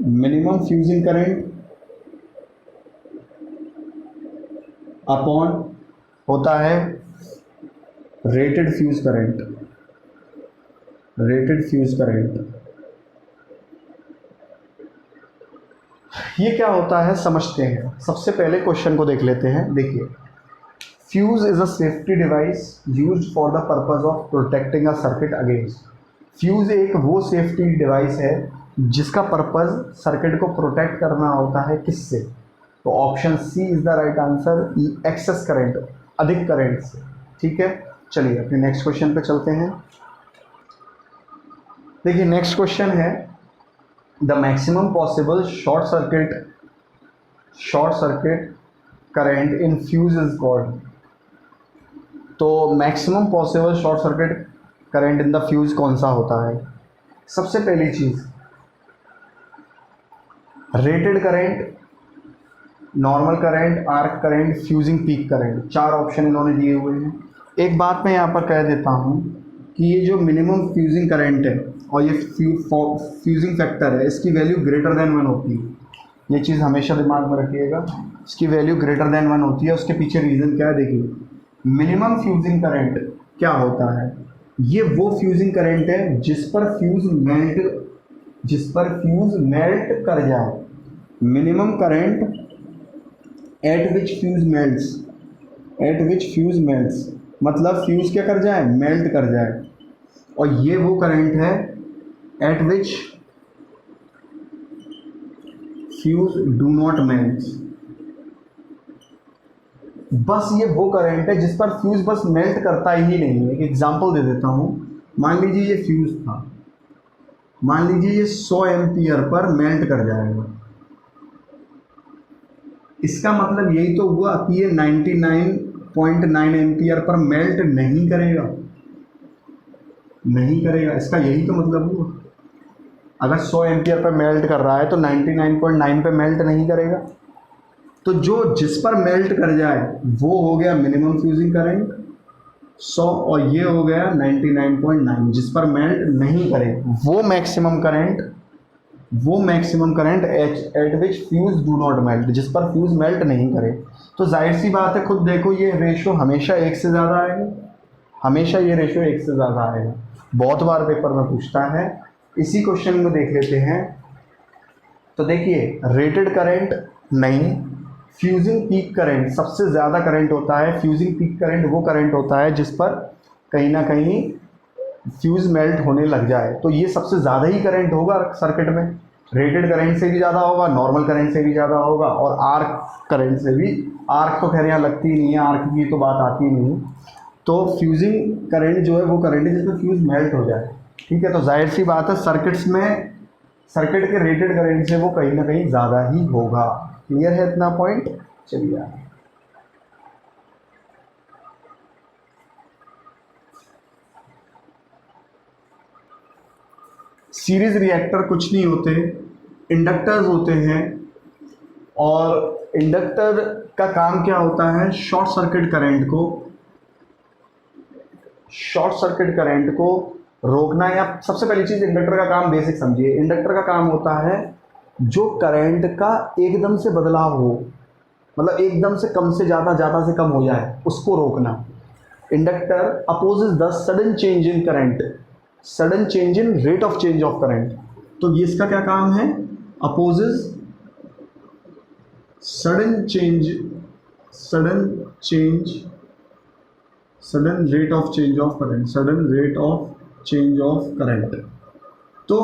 मिनिमम फ्यूजिंग करंट अपॉन होता है rated fuse current, rated fuse current ये क्या होता है समझते हैं। सबसे पहले क्वेश्चन को देख लेते हैं। देखिए, fuse is a safety device used for the purpose of protecting a circuit against. Fuse एक वो सेफ्टी डिवाइस है जिसका पर्पस सर्किट को प्रोटेक्ट करना होता है। किससे? तो option C is the right answer, excess current, अधिक करंट से। ठीक है, चलिए अपने नेक्स्ट क्वेश्चन पे चलते हैं। देखिए नेक्स्ट क्वेश्चन है, the maximum possible short circuit current in fuse is called. तो maximum possible short circuit current in the fuse कौन सा होता है? सबसे पहली चीज, rated current, normal current, arc current, fusing peak current, चार ऑप्शन इन्होंने दिए हुए हैं। एक बात मैं यहाँ पर कह देता हूँ कि ये जो मिनिमम फ्यूजिंग करंट है और ये फ्यूजिंग फैक्टर है, इसकी वैल्यू ग्रेटर देन 1 होती है। ये चीज़ हमेशा दिमाग में रखिएगा, इसकी वैल्यू ग्रेटर देन 1 होती है। उसके पीछे रीज़न क्या है? देखिए, मिनिमम फ्यूजिंग करंट क्या होता है? ये वो फ्यूजिंग करंट है जिस पर फ्यूज मेल्ट कर जाए। मिनिमम करंट एट विच फ्यूज मेल्ट्स, मतलब फ्यूज क्या कर जाए? मेल्ट कर जाए। और ये वो करंट है eight which fuse do not melt. बस ये वो करंट है जिस पर फ्यूज बस मेल्ट करता ही नहीं है। एक एग्जांपल दे देता हूँ। मान लीजिए ये फ्यूज था, मान लीजिए ये 100 एम्पियर पर मेल्ट कर जाएगा। इसका मतलब यही तो हुआ कि ये 99.9 एम्पियर पर मेल्ट नहीं करेगा, इसका यही तो मतलब हुआ। अगर 100 एम्पियर पर मेल्ट कर रहा है तो 99.9 पे मेल्ट नहीं करेगा। तो जो जिस पर मेल्ट कर जाए वो हो गया मिनिमम फ्यूजिंग करंट 100, और ये हो गया 99.9 जिस पर मेल्ट नहीं करे वो maximum current eight which fuse do not melt, जिस पर फ्यूज मेल्ट नहीं करे। तो जाहिर सी बात है, खुद देखो ये रेशो हमेशा 1 से ज़्यादा आएगा, हमेशा ये रेशो 1 से ज़्यादा आएगा। बहुत बार पेपर में पूछता है। इसी क्वेश्चन को देख लेते हैं। तो देखिए, रेटेड करंट नहीं, फ्यूजिंग पीक करंट सबसे ज़्यादा करंट होता है। फ्यूजिंग पीक करंट वो करंट होता है जिस पर कहीं ना कहीं फ्यूज मेल्ट होने लग जाए। तो ये सबसे ज़्यादा ही करंट होगा सर्किट में। रेटेड करंट से भी ज़्यादा होगा, नॉर्मल करंट से भी ज़्यादा होगा, और आर्क करंट से भी। आर्क तो खैर यहाँ लगती ही नहीं है, आर्क की तो बात आती ही नहीं। तो फ्यूजिंग करंट जो है वो करंट है जिसमें फ्यूज मेल्ट हो जाए। ठीक है, तो जाहिर सी बात है सर्किट के रेटेड करंट से वो कहीं ना कहीं ज़्यादा ही होगा। क्लियर है इतना पॉइंट? चलिए आगे। सीरीज रिएक्टर कुछ नहीं होते, इंडक्टर्स होते हैं। और इंडक्टर का काम क्या होता है? शॉर्ट सर्किट करंट को रोकना। या सबसे पहली चीज, इंडक्टर का काम बेसिक समझिए। इंडक्टर का काम होता है जो करंट का एकदम से बदलाव हो, मतलब एकदम से कम से ज़्यादा, ज़्यादा से कम हो जाए, उसको रोकना। Inductor opposes the sudden change in current, sudden change in rate of change of current. तो ये इसका क्या काम है? Opposes sudden rate of change of current. तो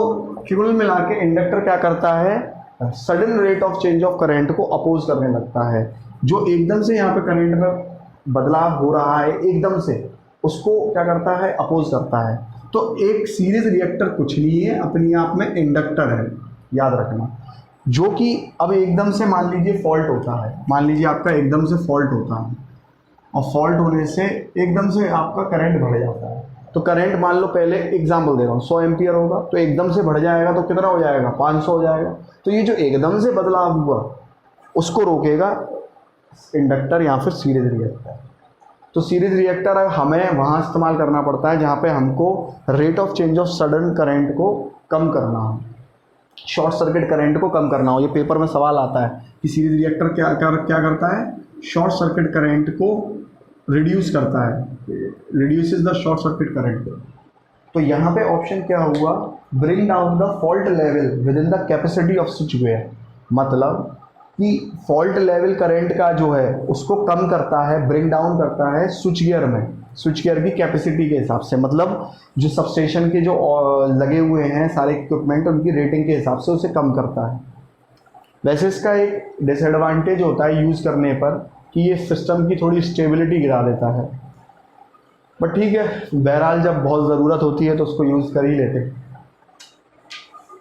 कुल मिला के इंडक्टर क्या करता है? Sudden rate of change of current को अपोज करने लगता है। जो एकदम से यहाँ पे करंट में बदलाव हो रहा है एकदम से, उसको क्या करता है? अपोज करता है। तो एक सीरीज रिएक्टर कुछ नहीं है, अपने आप में इंडक्टर है, याद रखना। जो कि अब एकदम से मान लीजिए फॉल्ट होता है, मान लीजिए आपका एकदम से फॉल्ट होता है, और फॉल्ट होने से एकदम से आपका करंट बढ़ जाता है। तो करंट मान लो, पहले एग्जांपल दे रहा हूँ, 100 एम्पियर होगा, तो एकदम से बढ़ जाएगा तो कितना हो जाएगा? 500 हो जाएगा। तो ये जो एकदम से बदलाव हुआ उसको रोकेगा इंडक्टर या फिर सीरीज रिएक्टर। तो सीरीज रिएक्टर हमें वहाँ इस्तेमाल करना पड़ता है जहाँ पे हमको rate of change of sudden current को कम करना हो, शॉर्ट सर्किट करंट को कम करना हो। ये पेपर में सवाल आता है कि सीरीज रिएक्टर क्या करता है? शॉर्ट सर्किट करंट को रिड्यूस करता है, reduces the short circuit current. तो यहाँ पे ऑप्शन क्या हुआ, bring down the fault level with in the capacity off switch gear, मतलब कि फॉल्ट लेवल करंट का जो है उसको कम करता है, ब्रिंग डाउन करता है स्विच गियर में, स्विच गियर की कैपेसिटी के हिसाब से, मतलब जो सबस्टेशन के जो लगे हुए हैं सारे इक्विपमेंट उनकी रेटिंग के हिसाब से उसे कम करता है। वैसे इसका एक डिसएडवांटेज होता है यूज़ करने पर कि ये सिस्टम की थोड़ी स्टेबिलिटी गिरा देता है, बट ठीक है, बहरहाल जब बहुत ज़रूरत होती है तो उसको यूज़ कर ही लेते हैं।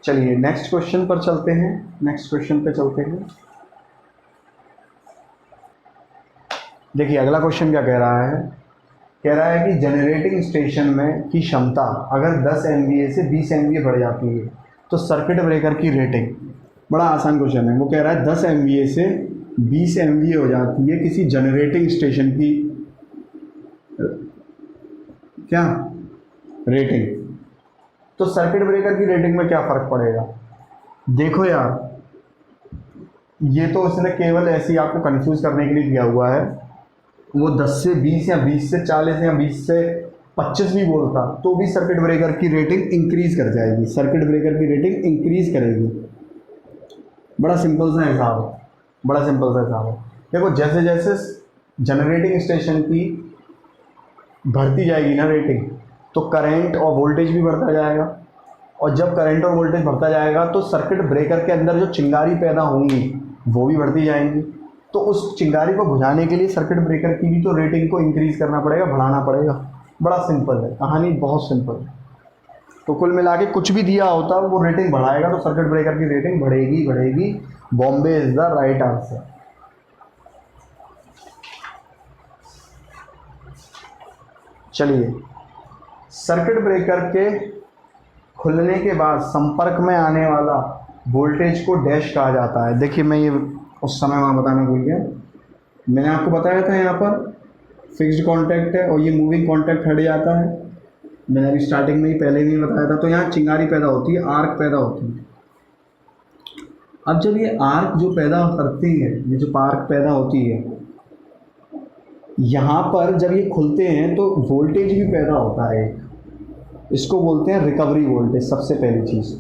चलिए नेक्स्ट क्वेश्चन पर चलते हैं, नेक्स्ट क्वेश्चन पे चलते हैं। देखिए अगला क्वेश्चन क्या कह रहा है, कह रहा है कि जनरेटिंग स्टेशन में की क्षमता अगर 10 MVA से 20 MVA बढ़ जाती है तो सर्किट ब्रेकर की रेटिंग, बड़ा आसान क्वेश्चन है, वो कह रहा है 10 MVA से 20 MVA हो जाती है किसी जनरेटिंग स्टेशन की क्या रेटिंग, तो सर्किट ब्रेकर की रेटिंग में क्या फ़र्क पड़ेगा। देखो यार, ये तो उसने केवल ऐसे ही आपको कंफ्यूज करने के लिए दिया हुआ है, वो 10 से 20 या 20 से 40 या 20 से 25 भी बोलता तो भी सर्किट ब्रेकर की रेटिंग इंक्रीज़ कर जाएगी, सर्किट ब्रेकर की रेटिंग इंक्रीज़ करेगी। बड़ा सिंपल सा हिसाब है, बड़ा सिंपल सा हिसाब है। देखो जैसे जैसे जनरेटिंग स्टेशन की बढ़ती जाएगी ना रेटिंग, तो करंट और वोल्टेज भी बढ़ता जाएगा, और जब करंट और वोल्टेज बढ़ता जाएगा तो सर्किट ब्रेकर के अंदर जो चिंगारी पैदा होंगी वो भी बढ़ती जाएंगी। तो उस चिंगारी को बुझाने के लिए सर्किट ब्रेकर की भी तो रेटिंग को इंक्रीज़ करना पड़ेगा, बढ़ाना पड़ेगा। बड़ा सिंपल है, कहानी बहुत सिंपल है। तो कुल मिला के कुछ भी दिया होता वो रेटिंग बढ़ाएगा तो सर्किट ब्रेकर की रेटिंग बढ़ेगी बढ़ेगी। Bombay is the right answer. चलिए, सर्किट ब्रेकर के खुलने के बाद संपर्क में आने वाला वोल्टेज को डैश कहा जाता है। देखिए मैं ये उस समय वहाँ बताना भूल गया, मैंने आपको बताया था यहाँ पर फिक्स्ड कांटेक्ट है और ये मूविंग कांटेक्ट हट जाता है, मैंने अभी स्टार्टिंग में ही पहले भी बताया था। तो यहाँ चिंगारी पैदा होती है, आर्क पैदा होती है। अब जब ये आर्क जो पैदा करती है, ये जो आर्क पैदा होती है, यहाँ पर जब ये खुलते हैं तो वोल्टेज भी पैदा होता है, इसको बोलते हैं रिकवरी वोल्टेज। सबसे पहली चीज़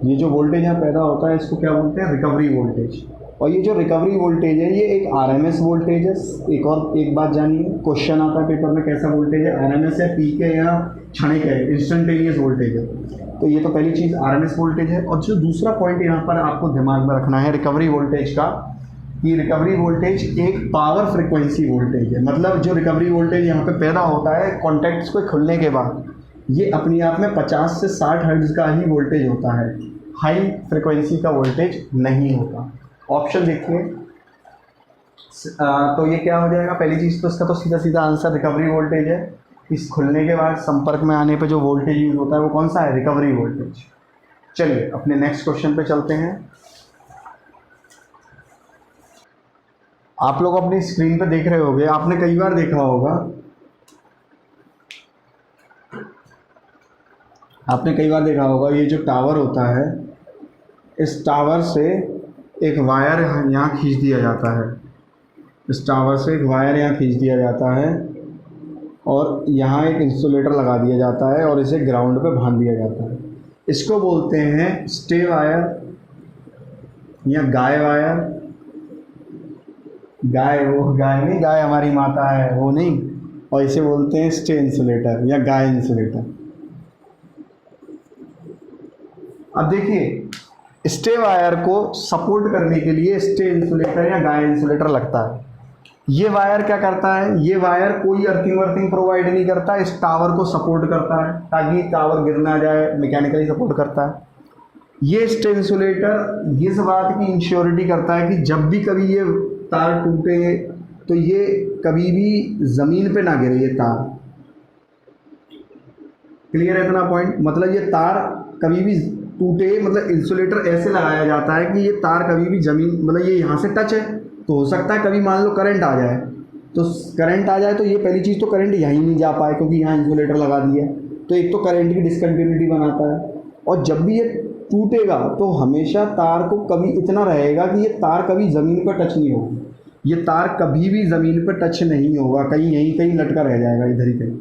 ये जो वोल्टेज यहाँ पैदा होता है इसको क्या बोलते हैं, रिकवरी वोल्टेज। और ये जो रिकवरी वोल्टेज है ये एक आरएमएस वोल्टेज है। एक बात जानिए, क्वेश्चन आता है पेपर में कैसा वोल्टेज है, आरएमएस है, पीक है या क्षणिक है, इंस्टेंटेनियस वोल्टेज है। तो ये तो पहली चीज़ आरएमएस वोल्टेज है। और जो दूसरा पॉइंट यहाँ पर आपको दिमाग में रखना है रिकवरी वोल्टेज का, कि रिकवरी वोल्टेज एक पावर फ्रिक्वेंसी वोल्टेज है। मतलब जो रिकवरी वोल्टेज यहाँ पे पैदा होता है कॉन्टैक्ट्स को खुलने के बाद, ये अपने आप में 50 से 60 हर्ट्ज का ही वोल्टेज होता है, हाई फ्रिक्वेंसी का वोल्टेज नहीं होता। ऑप्शन देखिए, तो ये क्या हो जाएगा, पहली चीज़ तो इसका तो सीधा सीधा आंसर रिकवरी वोल्टेज है। इस खुलने के बाद संपर्क में आने पे जो वोल्टेज यूज होता है वो कौन सा है, रिकवरी वोल्टेज। चलिए अपने नेक्स्ट क्वेश्चन पे चलते हैं। आप लोग अपनी स्क्रीन पे देख रहे होंगे, आपने कई बार देखा होगा, आपने कई बार देखा होगा ये जो टावर होता है, इस टावर से एक वायर यहाँ खींच दिया जाता है, इस टावर से एक वायर यहाँ खींच दिया जाता है और यहाँ एक इंसुलेटर लगा दिया जाता है और इसे ग्राउंड पे बांध दिया जाता है। इसको बोलते हैं स्टे वायर या गाय वायर। गाय, वो गाय नहीं, गाय हमारी माता है वो नहीं, और इसे बोलते हैं स्टे इंसुलेटर या गाय इंसुलेटर। अब देखिए, स्टे वायर को सपोर्ट करने के लिए स्टे इंसुलेटर या गाय इंसुलेटर लगता है। ये वायर क्या करता है, ये वायर कोई अर्थिंग वर्थिंग प्रोवाइड नहीं करता, इस टावर को सपोर्ट करता है ताकि टावर गिर ना जाए, मैकेनिकली सपोर्ट करता है। ये स्टे इंसुलेटर इस बात की इंश्योरिटी करता है कि जब भी कभी ये तार टूटे तो ये कभी भी ज़मीन पे ना गिरे, ये तार। क्लियर है इतना पॉइंट, मतलब ये तार कभी भी टूटे, मतलब इंसुलेटर ऐसे लगाया जाता है कि ये तार कभी भी ज़मीन, मतलब ये यहाँ से टच है तो हो सकता है कभी मान लो करंट आ जाए, तो करंट आ जाए तो ये पहली चीज़ तो करंट यहीं नहीं जा पाए क्योंकि यहाँ इंसुलेटर लगा दिया है, तो एक तो करंट की डिसकंटिन्यूटी बनाता है। और जब भी ये टूटेगा तो हमेशा तार को कभी इतना रहेगा कि ये तार कभी ज़मीन पर टच नहीं होगी, ये तार कभी भी ज़मीन पर टच नहीं होगा, कहीं यहीं कहीं लटका रह जाएगा, इधर ही कहीं।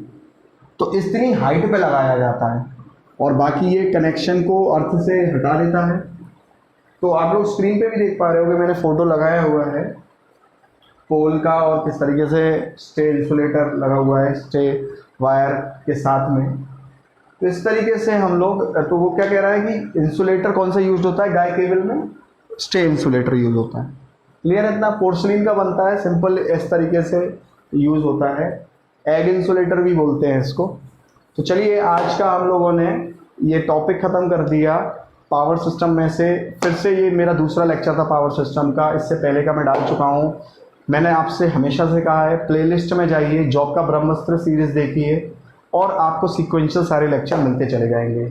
तो इतनी हाइट पे लगाया जाता है और बाकी ये कनेक्शन को अर्थ से हटा देता है। तो आप लोग स्क्रीन पे भी देख पा रहे होगे, मैंने फ़ोटो लगाया हुआ है पोल का और किस तरीके से स्टे इंसुलेटर लगा हुआ है स्टे वायर के साथ में। तो इस तरीके से हम लोग, तो वो क्या कह रहा है कि इंसुलेटर कौन सा यूज होता है गाय केबल में, स्टे इंसुलेटर यूज होता है। क्लियर? इतना पोर्सलिन का बनता है, सिंपल इस तरीके से यूज होता है। एग इंसुलेटर भी बोलते हैं इसको। तो चलिए आज का हम लोगों ने ये टॉपिक ख़त्म कर दिया पावर सिस्टम में से। फिर से ये मेरा दूसरा लेक्चर था पावर सिस्टम का, इससे पहले का मैं डाल चुका हूँ। मैंने आपसे हमेशा से कहा है प्लेलिस्ट में जाइए, जॉब का ब्रह्मास्त्र सीरीज़ देखिए और आपको सीक्वेंशियल सारे लेक्चर मिलते चले जाएंगे।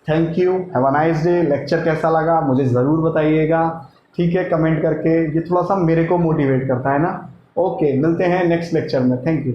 Thank you, have a nice day. Lecture कैसा लगा मुझे ज़रूर बताइएगा, ठीक है, कमेंट करके। ये थोड़ा सा मेरे को मोटिवेट करता है ना। ओके, मिलते हैं नेक्स्ट लेक्चर में। Thank you.